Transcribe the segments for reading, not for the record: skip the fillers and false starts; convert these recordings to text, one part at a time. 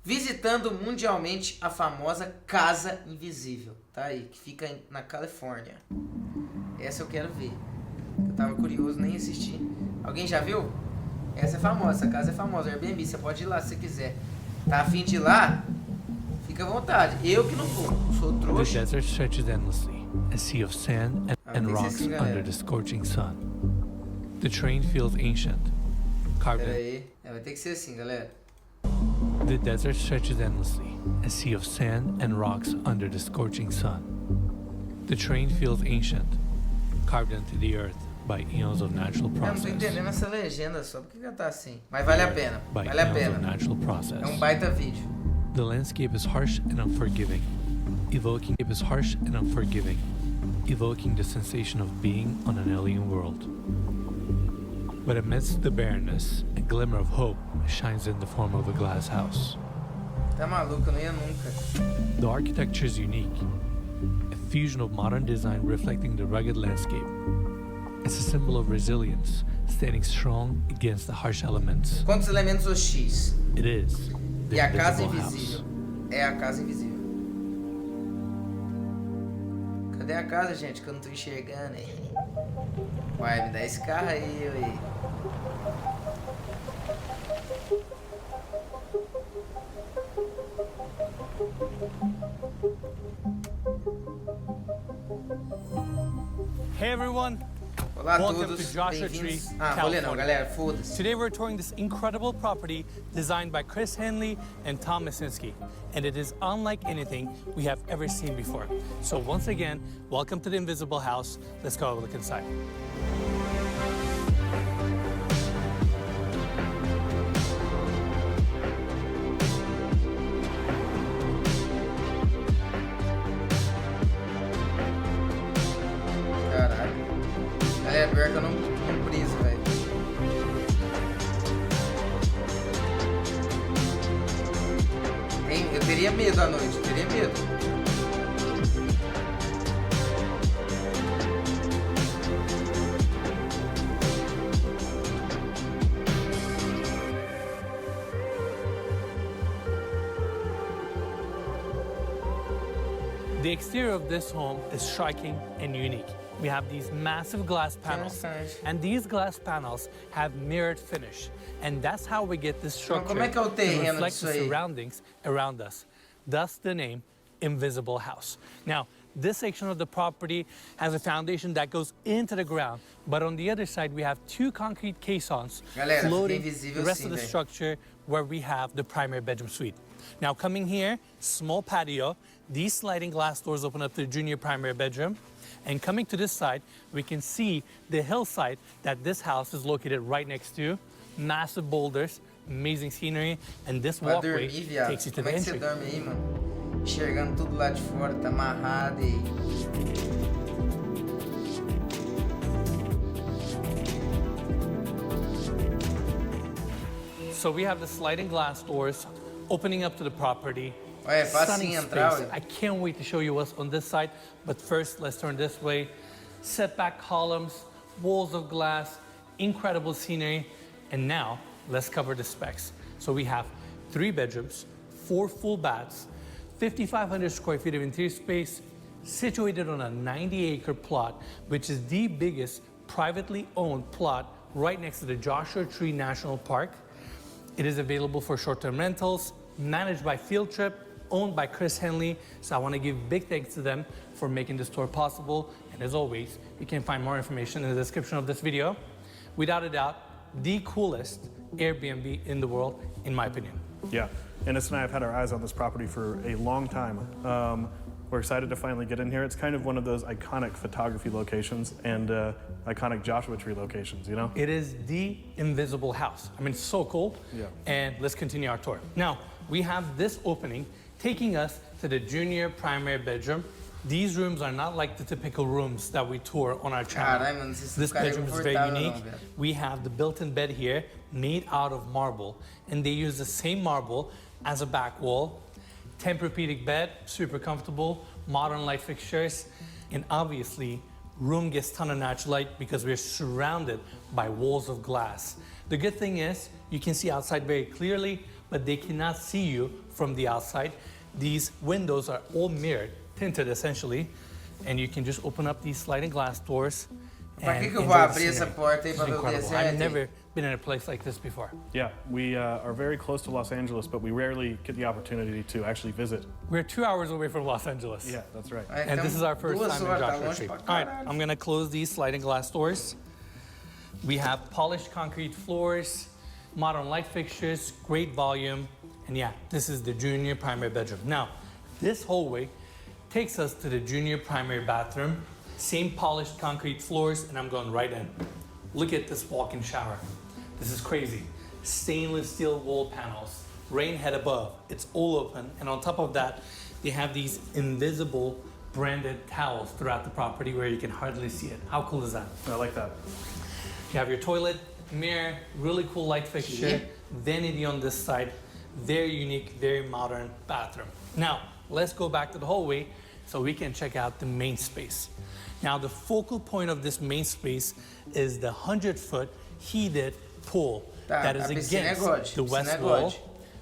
visitando mundialmente a famosa Casa Invisível. Tá aí, que fica na Califórnia. Essa eu quero ver. Eu tava curioso, nem assisti. Alguém já viu? Essa é famosa, essa casa é famosa, Airbnb. Você pode ir lá se você quiser. Tá afim de ir lá? Fica à vontade. Eu que não vou, sou trouxa. The desert stretches endlessly, a sea of sand and rocks under the scorching sun. The terrain feels ancient. Pera aí, vai ter que ser assim, galera. The desert stretches endlessly, a sea of sand and rocks under the scorching sun. The terrain feels ancient, carved into the earth by eons of natural process. Eu não tô entendendo essa legenda só, por que ela tá assim? Mas vale a pena, vale a pena. É um baita vídeo. The landscape is harsh and unforgiving, evoking the sensation of being on an alien world. But amidst the barrenness, a glimmer of hope shines in the form of a glass house. Tá maluco, eu não ia nunca. The architecture is unique, a fusion of modern design reflecting the rugged landscape. It's a symbol of resilience, standing strong against the harsh elements. Quantos elementos hostis? It is the E a casa invisible invisível. house. É a casa invisível. Cadê a casa, gente? Que eu não tô enxergando. Uai, me dá esse carro aí, ué. Hey everyone. Olá a Welcome todos, to Joshua Tree, bem-vindos. Vou ler não, galera, foda-se. Today we're touring this incredible property designed by Chris Henley and Tom Masinski, and it is unlike anything we have ever seen before. So once again, welcome to the Invisible House. Let's go have a look inside. É, pior que eu não briso, velho. Eu teria medo à noite, teria medo. The exterior of this home is striking and unique. We have these massive glass panels, and these glass panels have mirrored finish, and that's how we get this structure to reflect the surroundings around us, thus the name Invisible House. Now, this section of the property has a foundation that goes into the ground, but on the other side we have two concrete caissons floating the rest of the structure where we have the primary bedroom suite. Now coming here, small patio, these sliding glass doors open up to the junior primary bedroom. And coming to this side, we can see the hillside that this house is located right next to. Massive boulders, amazing scenery, and this walkway takes you to the entry. Como é que você dorme aí, mano? Enxergando tudo lá de fora, tá amarrado e... So we have the sliding glass doors opening up to the property. Olha, é fácil entrar. I can't wait to show you what's on this side, but first let's turn this way. Setback columns, walls of glass, incredible scenery, and now let's cover the specs. So we have 3 bedrooms, 4 full baths, 5,500 square feet of interior space, situated on a 90-acre plot, which is the biggest privately owned plot right next to the Joshua Tree National Park. It is available for short-term rentals, managed by Field Trip, owned by Chris Henley, so I want to give big thanks to them for making this tour possible. And as always, you can find more information in the description of this video. Without a doubt, the coolest Airbnb in the world, in my opinion. Yeah, Ennis and I have had our eyes on this property for a long time. We're excited to finally get in here. It's kind of one of those iconic photography locations and iconic Joshua Tree locations, you know? It is the Invisible House. I mean, it's so cool. Yeah. And let's continue our tour. Now, we have this opening taking us to the junior primary bedroom. These rooms are not like the typical rooms that we tour on our channel. This bedroom is very unique. We have the built-in bed here made out of marble, and they use the same marble as a back wall. Tempur-Pedic bed, super comfortable, modern light fixtures, and obviously room gets a ton of natural light because we're surrounded by walls of glass. The good thing is you can see outside very clearly, but they cannot see you from the outside. These windows are all mirrored, tinted essentially, and you can just open up these sliding glass doors. Pra que eu vou abrir essa porta aí pra ver o deserto? I've never been in a place like this before. Yeah, we are very close to Los Angeles, but we rarely get the opportunity to actually visit. We're 2 hours away from Los Angeles. Yeah, that's right. And this is our first time in Joshua Tree. All right, I'm gonna close these sliding glass doors. We have polished concrete floors, modern light fixtures, great volume, and yeah, this is the junior primary bedroom. Now, this hallway takes us to the junior primary bathroom. Same polished concrete floors, and I'm going right in. Look at this walk-in shower. This is crazy. Stainless steel wall panels, rain head above. It's all open, and on top of that, they have these invisible branded towels throughout the property where you can hardly see it. How cool is that? I like that. You have your toilet, mirror, really cool light fixture, vanity on this side, very unique, very modern bathroom. Now, let's go back to the hallway so we can check out the main space. Now, the focal point of this main space is the 100-foot heated pool that is against the west wall.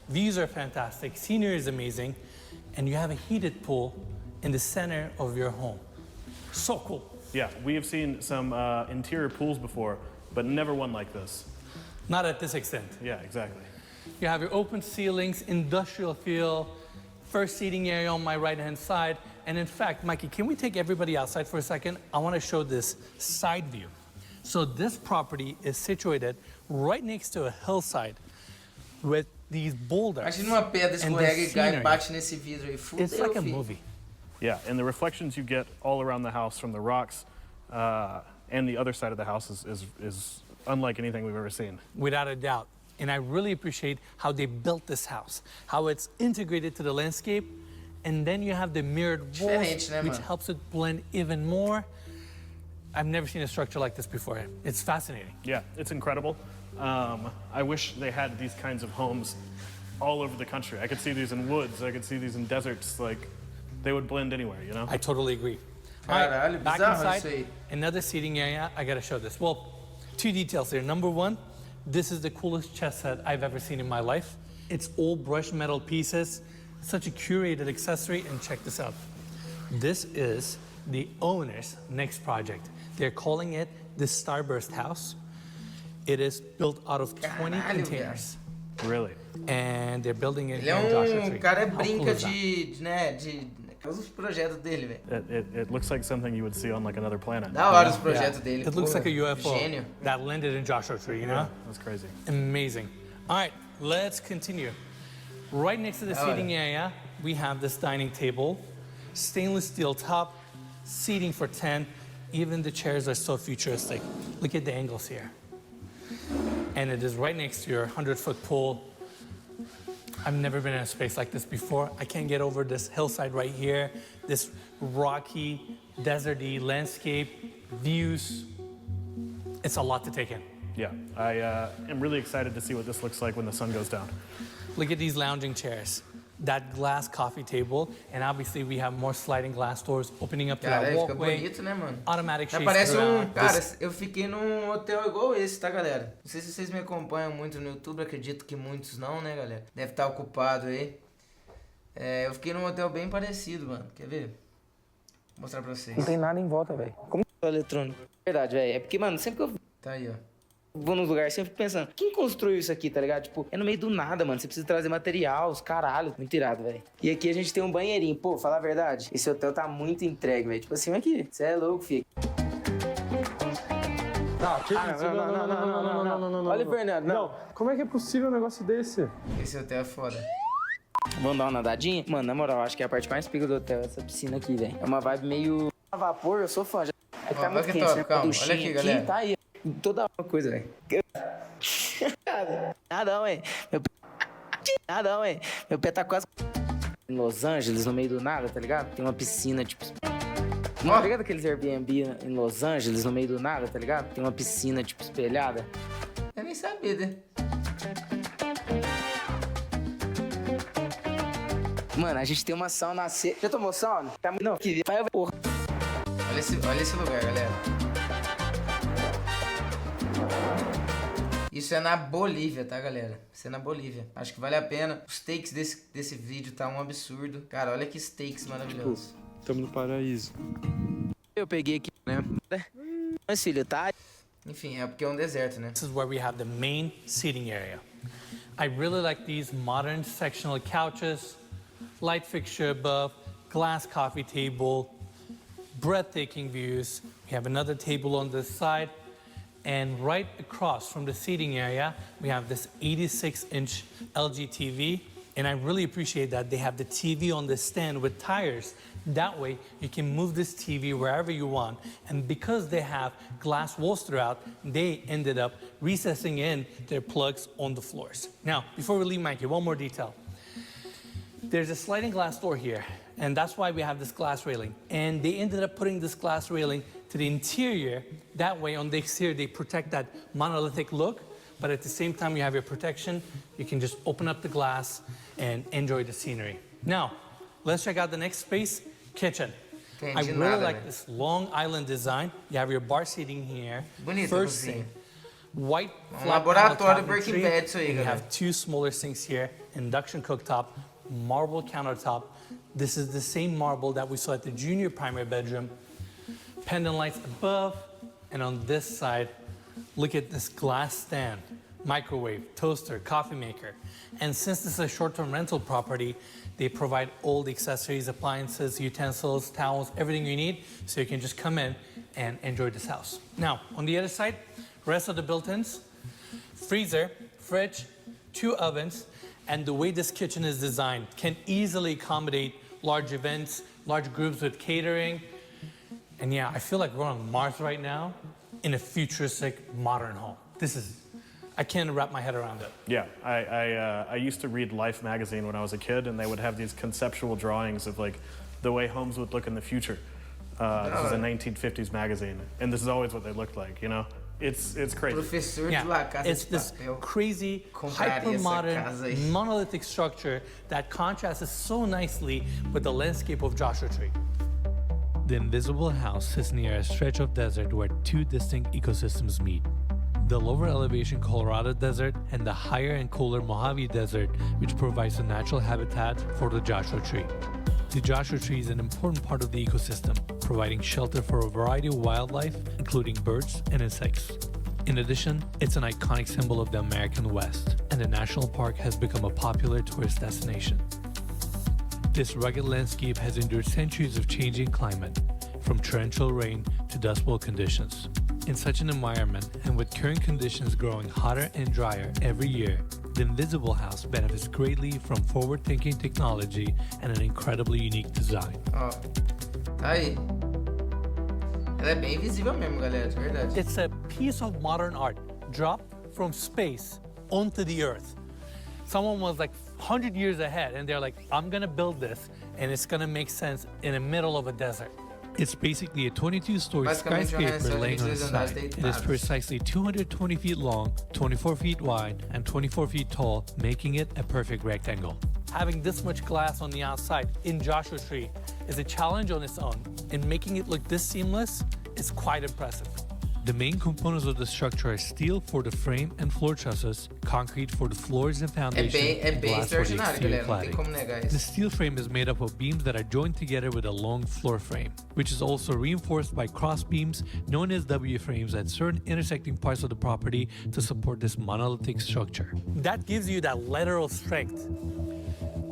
Views are fantastic, scenery is amazing, and you have a heated pool in the center of your home. So cool. Yeah, we have seen some interior pools before, but never one like this. Not at this extent. Yeah, exactly. You have your open ceilings, industrial feel, first seating area on my right-hand side. And in fact, Mikey, can we take everybody outside for a second? I want to show this side view. So this property is situated right next to a hillside with these boulders. Imagina uma pedra escorrega e cai e bate nesse vidro aí. Fudeu, it's like a movie. Yeah, and the reflections you get all around the house from the rocks and the other side of the house is unlike anything we've ever seen. Without a doubt. And I really appreciate how they built this house, how it's integrated to the landscape. And then you have the mirrored walls, which helps it blend even more. I've never seen a structure like this before. It's fascinating. Yeah, it's incredible. I wish they had these kinds of homes all over the country. I could see these in woods. I could see these in deserts. Like, they would blend anywhere, you know? I totally agree. All right, back inside, another seating area. I gotta show this. Well, two details here. Number one, this is the coolest chess set I've ever seen in my life. It's all brushed metal pieces. Such a curated accessory, and check this out. This is the owner's next project. They're calling it the Starburst House. It is built out of 20 containers. Really? And they're building it in Joshua Tree. Cara brinca de todos os projetos dele, velho. It looks like something you would see on like another planet. Da hora os projetos dele. It looks like a UFO Gênio. that landed in Joshua Tree, you know? Yeah, that's crazy. Amazing. All right, let's continue. Right next to the seating area, we have this dining table, stainless steel top, seating for 10. Even the chairs are so futuristic. Look at the angles here. And it is right next to your 100-foot pool. I've never been in a space like this before. I can't get over this hillside right here, this rocky, deserty landscape, views. It's a lot to take in. Yeah, I am really excited to see what this looks like when the sun goes down. Look at these lounging chairs, that glass coffee table, and obviously we have more sliding glass doors opening up to that walkway. Fica bonito, né, mano? Automatic shades Parece throughout. Cara, eu fiquei num hotel igual esse, tá, galera? Não sei se vocês me acompanham muito no YouTube, acredito que muitos não, né, galera? Deve estar ocupado aí. Eu fiquei num hotel bem parecido, mano. Quer ver? Vou mostrar pra vocês. Não tem nada em volta, velho. Como que é o eletrônico? Verdade, velho. É porque, mano, sempre que eu... Tá aí, ó. Vou nos lugares, sempre fico pensando, quem construiu isso aqui, tá ligado? Tipo, é no meio do nada, mano. Você precisa trazer material, os caralho. Muito irado, velho. E aqui a gente tem um banheirinho. Pô, falar a verdade, esse hotel tá muito entregue, velho. Tipo assim, aqui, você é louco, filho. Não. Olha, Fernando, não. Como é que é possível um negócio desse? Esse hotel é foda. Vamos dar uma nadadinha? Mano, na moral, acho que é a parte mais pica do hotel, essa piscina aqui, velho. É uma vibe meio a vapor, eu sou fã. Vai ficar muito quente, top, né? calma. Olha aqui, galera. Tá aí. Toda uma coisa, velho. Nadão, hein? Nadão, hein? Meu pé tá quase... Em Los Angeles, no meio do nada, tá ligado? Tem uma piscina, tipo... Tá ligado aqueles Airbnb em Los Angeles, no meio do nada, tá ligado? Tem uma piscina, tipo, espelhada. Eu nem sabia, né? Mano, a gente tem uma sauna... Já tomou sauna? Não, que vai, porra. Olha esse lugar, galera. Isso é na Bolívia, tá, galera? Isso é na Bolívia. Acho que vale a pena. Os takes desse vídeo tá um absurdo. Cara, olha que takes maravilhosos. Tipo, estamos no paraíso. Eu peguei aqui, né? Mas, filho, tá? Enfim, é porque é um deserto, né? This is where we have the main seating area. I really like these modern sectional couches, light fixture above, glass coffee table, breathtaking views. We have another table on this side. And right across from the seating area, we have this 86-inch LG TV. And I really appreciate that they have the TV on the stand with tires. That way, you can move this TV wherever you want. And because they have glass walls throughout, they ended up recessing in their plugs on the floors. Now, before we leave, Mikey, one more detail. There's a sliding glass door here, and that's why we have this glass railing. And they ended up putting this glass railing to the interior. That way, on the exterior, they protect that monolithic look, but at the same time, you have your protection. You can just open up the glass and enjoy the scenery. Now, let's check out the next space, kitchen. I really like this long island design. You have your bar seating here. Bonito, first sink, white flat laboratório Breaking Bad isso aí, and you galera. have two smaller sinks here, induction cooktop, marble countertop. This is the same marble that we saw at the junior primary bedroom. Pendant lights above, and on this side, look at this glass stand, microwave, toaster, coffee maker. And since this is a short-term rental property, they provide all the accessories, appliances, utensils, towels, everything you need, so you can just come in and enjoy this house. Now, on the other side, rest of the built-ins, freezer, fridge, 2 ovens, and the way this kitchen is designed can easily accommodate large events, large groups with catering. And yeah, I feel like we're on Mars right now in a futuristic modern home. I can't wrap my head around it. Yeah, I used to read Life magazine when I was a kid, and they would have these conceptual drawings of like the way homes would look in the future. This is a 1950s magazine, and this is always what they looked like, you know? It's crazy. Professor de La Casa it's de this Papel. crazy, hyper-modern, monolithic structure that contrasts so nicely with the landscape of Joshua Tree. The invisible house sits near a stretch of desert where 2 distinct ecosystems meet. The lower elevation Colorado Desert and the higher and cooler Mojave Desert, which provides a natural habitat for the Joshua Tree. The Joshua Tree is an important part of the ecosystem, providing shelter for a variety of wildlife, including birds and insects. In addition, it's an iconic symbol of the American West, and the national park has become a popular tourist destination. This rugged landscape has endured centuries of changing climate, from torrential rain to dust bowl conditions. In such an environment, and with current conditions growing hotter and drier every year, the Invisible House benefits greatly from forward-thinking technology and an incredibly unique design. Ó, tá aí. Ela é bem visível mesmo, galera, de verdade. It's a piece of modern art dropped from space onto the earth. Someone was like 100 years ahead, and they're like, I'm gonna build this, and it's gonna make sense in the middle of a desert. It's basically a 22-story skyscraper laying on its side. It is precisely 220 feet long, 24 feet wide, and 24 feet tall, making it a perfect rectangle. Having this much glass on the outside in Joshua Tree is a challenge on its own, and making it look this seamless is quite impressive. The main components of the structure are steel for the frame and floor trusses, concrete for the floors and foundation, and glass for the exterior cladding. The steel frame is made up of beams that are joined together with a long floor frame, which is also reinforced by cross beams known as W-frames at certain intersecting parts of the property to support this monolithic structure. That gives you that lateral strength.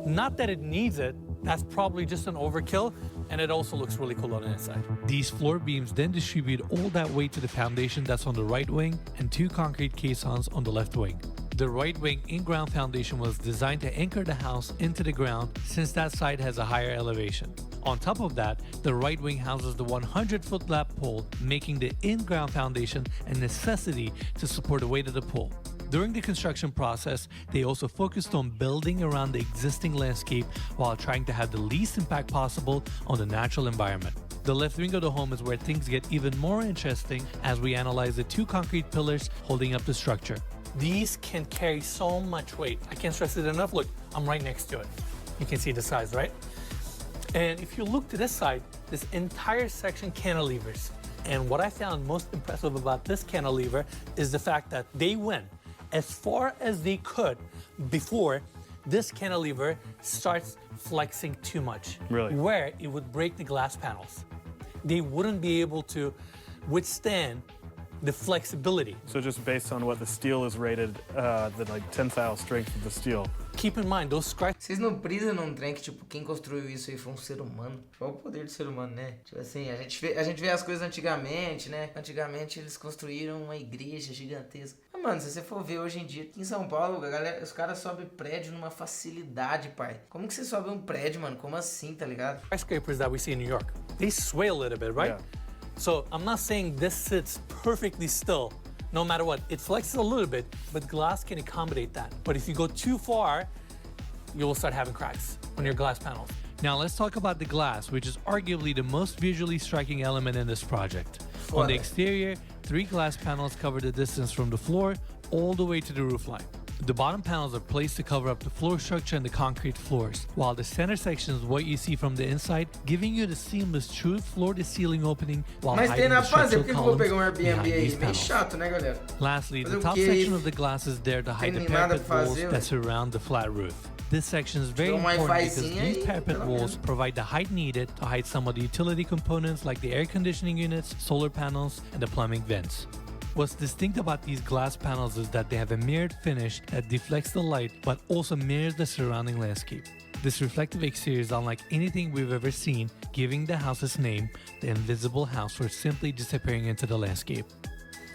Not that it needs it, that's probably just an overkill, and it also looks really cool on the inside. These floor beams then distribute all that weight to the foundation that's on the right wing and 2 concrete caissons on the left wing. The right wing in-ground foundation was designed to anchor the house into the ground since that side has a higher elevation. On top of that, the right wing houses the 100-foot lap pole, making the in-ground foundation a necessity to support the weight of the pole. During the construction process, they also focused on building around the existing landscape while trying to have the least impact possible on the natural environment. The left wing of the home is where things get even more interesting as we analyze the 2 concrete pillars holding up the structure. These can carry so much weight. I can't stress it enough. Look, I'm right next to it. You can see the size, right? And if you look to this side, this entire section cantilevers. And what I found most impressive about this cantilever is the fact that they went as far as they could before this cantilever starts flexing too much. Really? Where it would break the glass panels. They wouldn't be able to withstand the flexibility. So just based on what the steel is rated, the like tensile strength of the steel. Keep in mind, those scratches. Vocês não brisam num trem que, tipo, quem construiu isso aí foi um ser humano? Qual o poder do ser humano, né? Tipo assim, a gente vê as coisas antigamente, né? Antigamente eles construíram uma igreja gigantesca. Mas, mano, se você for ver hoje em dia, aqui em São Paulo, a galera, os caras sobem prédio numa facilidade, pai. Como que você sobe um prédio, mano? Como assim, tá ligado? Skyscrapers that we see in New York, they sway a little bit, right? Yeah. So I'm not saying this sits perfectly still, no matter what. It flexes a little bit, but glass can accommodate that. But if you go too far, you will start having cracks on your glass panels. Now let's talk about the glass, which is arguably the most visually striking element in this project. On the exterior, 3 glass panels cover the distance from the floor all the way to the roofline. The bottom panels are placed to cover up the floor structure and the concrete floors, while the center section is what you see from the inside, giving you the seamless true floor-to-ceiling opening while Mas tem hiding na the fazer, structural por que eu vou pegar columns Airbnb behind aí? these Meio panels. chato, né, galera? Lastly, Fazer the o top quê? section of the glass is there to hide the Tem nada parapet pra walls fazer, that ué. surround the flat roof. This section is very Dá um important because Wi-Fizinho these aí, parapet pelo walls menos. provide the height needed to hide some of the utility components like the air conditioning units, solar panels, and the plumbing vents. What's distinct about these glass panels is that they have a mirrored finish that deflects the light but also mirrors the surrounding landscape. This reflective exterior is unlike anything we've ever seen, giving the house its name, the invisible house, for simply disappearing into the landscape.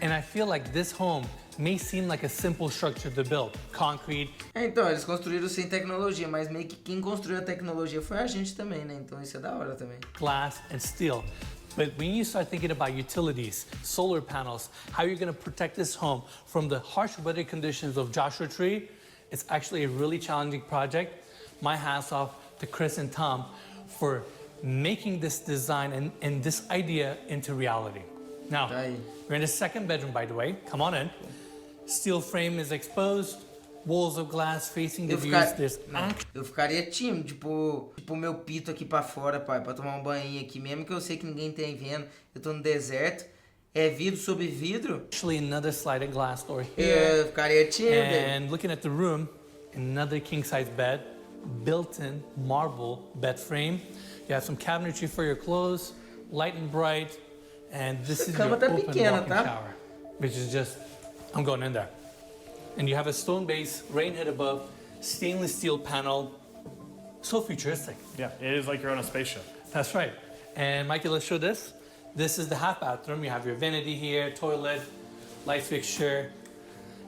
And I feel like this home may seem like a simple structure to build, concrete. Então, eles construíram sem tecnologia, mas meio que quem construiu a tecnologia foi a gente também, né? Então isso é da hora também. Glass and steel. But when you start thinking about utilities, solar panels, how you're going to protect this home from the harsh weather conditions of Joshua Tree, it's actually a really challenging project. My hats off to Chris and Tom for making this design and this idea into reality. Now, we're in the second bedroom, by the way. Come on in. Steel frame is exposed. Walls of glass facing the views. Eu ficaria tímido, tipo meu pito aqui pra fora, pai, pra tomar um banho aqui, mesmo que eu sei que ninguém tem vendo. Eu tô no deserto, é vidro sobre vidro. Actually, another sliding glass door here. Eu ficaria tímido. And looking at the room, another king-size bed, built-in marble bed frame. You have some cabinetry for your clothes, light and bright, and this is your open walk-in shower, which is just, I'm going in there. And you have a stone base, rain head above, stainless steel panel. So futuristic. Yeah, it is like you're on a spaceship. That's right. And Mikey, let's show this. This is the half bathroom. You have your vanity here, toilet, light fixture.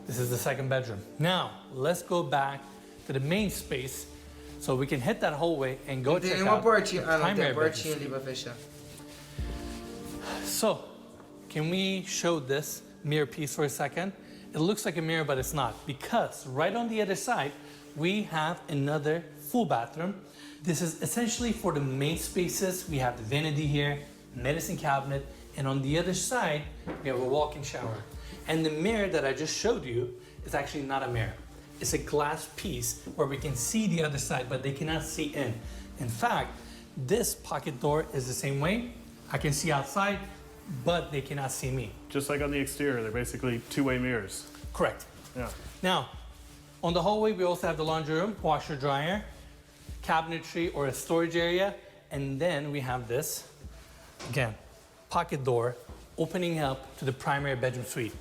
This is the second bedroom. Now, let's go back to the main space so we can hit that hallway and go check out the primary bedroom. So, can we show this mirror piece for a second? It looks like a mirror, but it's not, because right on the other side, we have another full bathroom. This is essentially for the main spaces. We have the vanity here, medicine cabinet, and on the other side, we have a walk-in shower. And the mirror that I just showed you is actually not a mirror. It's a glass piece where we can see the other side, but they cannot see in. In fact, this pocket door is the same way. I can see outside, but they cannot see me. Just like on the exterior, they're basically two-way mirrors. Correct. Yeah. Now, on the hallway, we also have the laundry room, washer, dryer, cabinetry or a storage area, and then we have this, again, pocket door opening up to the primary bedroom suite.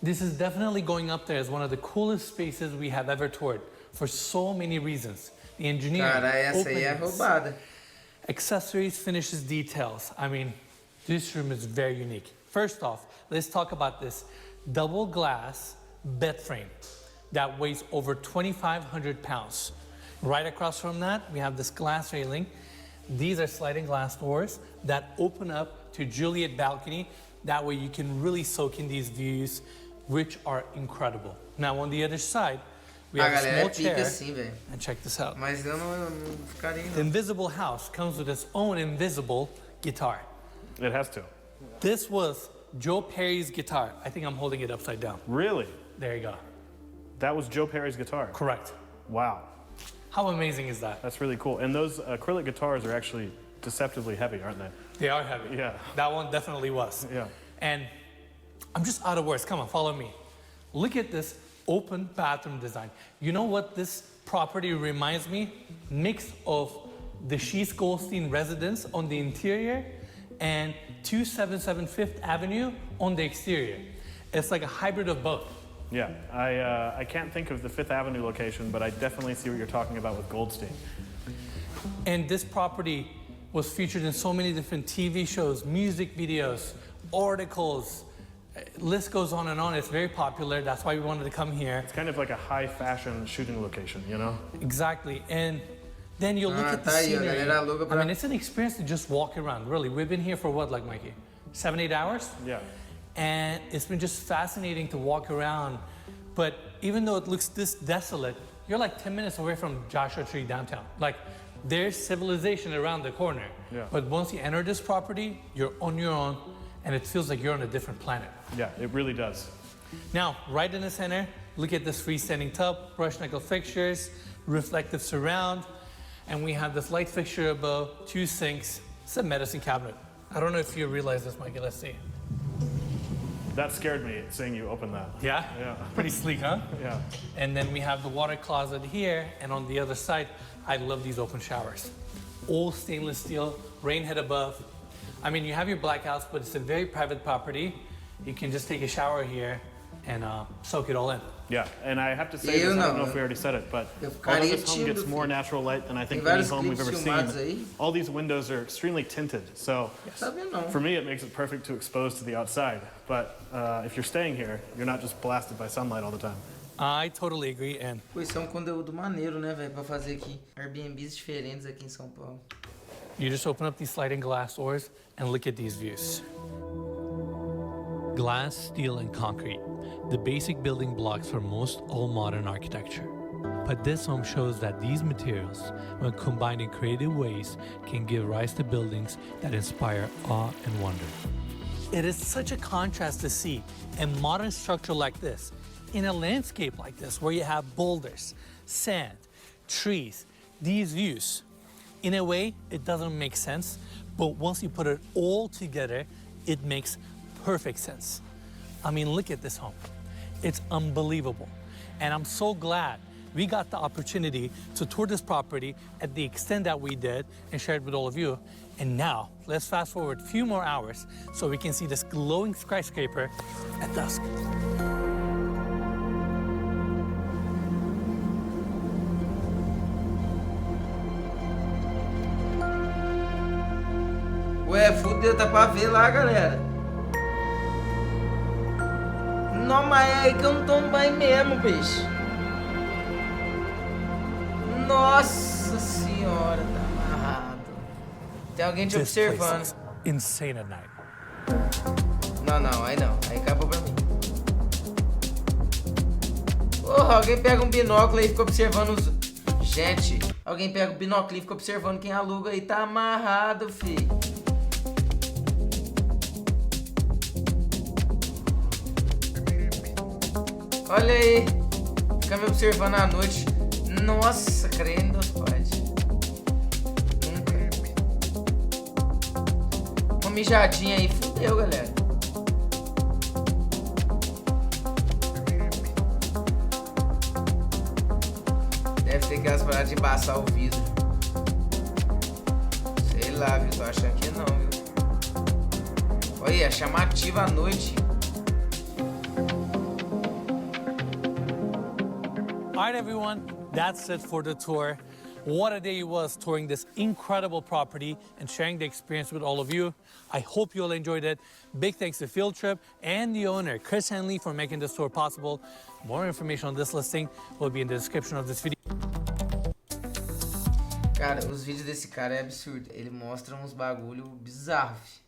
This is definitely going up there as one of the coolest spaces we have ever toured for so many reasons. The engineering, Cara, essa aí é roubada. Accessories, finishes, details. I mean, this room is very unique. First off, let's talk about this double glass bed frame that weighs over 2,500 pounds. Right across from that, we have this glass railing. These are sliding glass doors that open up to Juliet balcony. That way you can really soak in these views, which are incredible. Now on the other side, we have a small chair. Assim, and check this out. Mas eu não ficaria. The Invisible House comes with its own invisible guitar. It has to. This was Joe Perry's guitar. I think I'm holding it upside down. Really? There you go. That was Joe Perry's guitar? Correct. Wow. How amazing is that? That's really cool. And those acrylic guitars are actually deceptively heavy, aren't they? They are heavy. Yeah. That one definitely was. Yeah. And I'm just out of words. Come on, follow me. Look at this open bathroom design. You know what this property reminds me? Mix of the Sheets Goldstein residence on the interior and 277 Fifth Avenue on the exterior. It's like a hybrid of both. Yeah, I can't think of the Fifth Avenue location, but I definitely see what you're talking about with Goldstein. And this property was featured in so many different TV shows, music videos, articles, list goes on and on. It's very popular. That's why we wanted to come here. It's kind of like a high fashion shooting location, you know? Exactly. And then you look at the scenery. I mean, it's an experience to just walk around, really. We've been here for what, like, Mikey? 7-8 hours? Yeah. And it's been just fascinating to walk around. But even though it looks this desolate, you're like 10 minutes away from Joshua Tree downtown. Like, there's civilization around the corner. Yeah. But once you enter this property, you're on your own, and it feels like you're on a different planet. Yeah, it really does. Now, right in the center, look at this freestanding tub, brush nickel fixtures, reflective surround, and we have this light fixture above, 2 sinks, it's a medicine cabinet. I don't know if you realize this, Mikey, let's see. That scared me, seeing you open that. Yeah? Yeah. Pretty sleek, huh? Yeah. And then we have the water closet here, and on the other side, I love these open showers. All stainless steel, rain head above. I mean, you have your blackouts, but it's a very private property. You can just take a shower here and soak it all in. Yeah, and I have to say this, I don't know if we already said it, but although this home gets more natural light than I think any home we've ever seen, all these windows are extremely tinted, so for me it makes it perfect to expose to the outside. But if you're staying here, you're not just blasted by sunlight all the time. I totally agree, and... Pô, isso é conteúdo maneiro, né, velho, pra fazer aqui. Airbnbs diferentes aqui em São Paulo. You just open up these sliding glass doors and look at these views. Glass, steel, and concrete, the basic building blocks for most all modern architecture. But this home shows that these materials, when combined in creative ways, can give rise to buildings that inspire awe and wonder. It is such a contrast to see a modern structure like this in a landscape like this, where you have boulders, sand, trees, these views. In a way, it doesn't make sense, but once you put it all together, it makes perfect sense. I mean, look at this home. It's unbelievable. And I'm so glad we got the opportunity to tour this property at the extent that we did and share it with all of you. And now, let's fast forward a few more hours so we can see this glowing skyscraper at dusk. Ué, fudeu, tá pra ver lá, galera. Não, mas é aí que eu não tomo banho mesmo, bicho. Nossa senhora, tá amarrado. Tem alguém te observando. Insane at night. Não, não, aí não. Aí acabou pra mim. Porra, alguém pega um binóculo e fica observando os... Gente, alguém pega o binóculo e fica observando quem aluga aí. Tá amarrado, filho. Olha aí, fica me observando à noite. Nossa, crendo, pode. Nunca. Uma mijadinha aí, fudeu, galera. Deve ter aquelas paradas de embaçar o vidro. Sei lá, viu? Tô achando que não, viu? Olha, chamativa à noite. All right, everyone, that's it for the tour. What a day it was touring this incredible property and sharing the experience with all of you. I hope you all enjoyed it. Big thanks to Field Trip and the owner, Chris Henley, for making this tour possible. More information on this listing will be in the description of this video. Cara, os vídeos desse cara é absurdo. Ele mostra uns bagulho bizarro, filho.